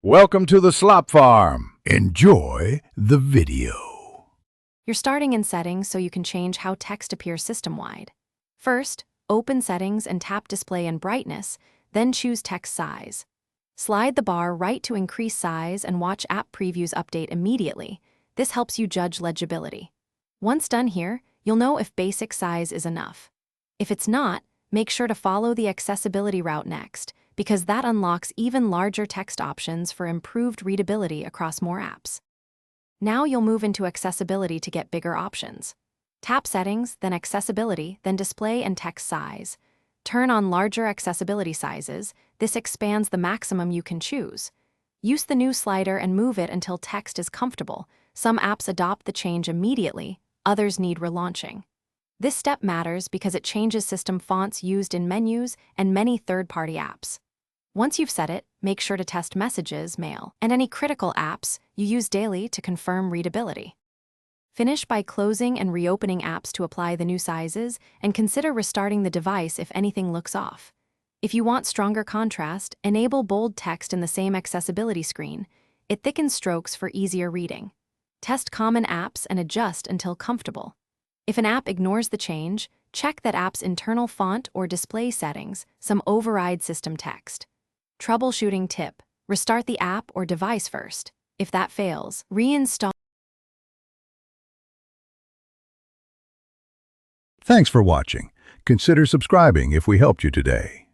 Welcome to the Slop Farm. Enjoy the video. You're starting in Settings so you can change how text appears system-wide. First, open Settings and tap Display and Brightness, then choose Text Size. Slide the bar right to increase size and watch app previews update immediately. This helps you judge legibility. Once done here, you'll know if basic size is enough. If it's not, make sure to follow the accessibility route next, because that unlocks even larger text options for improved readability across more apps. Now you'll move into accessibility to get bigger options. Tap Settings, then Accessibility, then Display and Text Size. Turn on larger accessibility sizes. This expands the maximum you can choose. Use the new slider and move it until text is comfortable. Some apps adopt the change immediately, others need relaunching. This step matters because it changes system fonts used in menus and many third-party apps. Once you've set it, make sure to test Messages, Mail, and any critical apps you use daily to confirm readability. Finish by closing and reopening apps to apply the new sizes, and consider restarting the device if anything looks off. If you want stronger contrast, enable bold text in the same accessibility screen. It thickens strokes for easier reading. Test common apps and adjust until comfortable. If an app ignores the change, check that app's internal font or display settings, some override system text. Troubleshooting tip: restart the app or device first. If that fails, reinstall. Thanks for watching. Consider subscribing if we helped you today.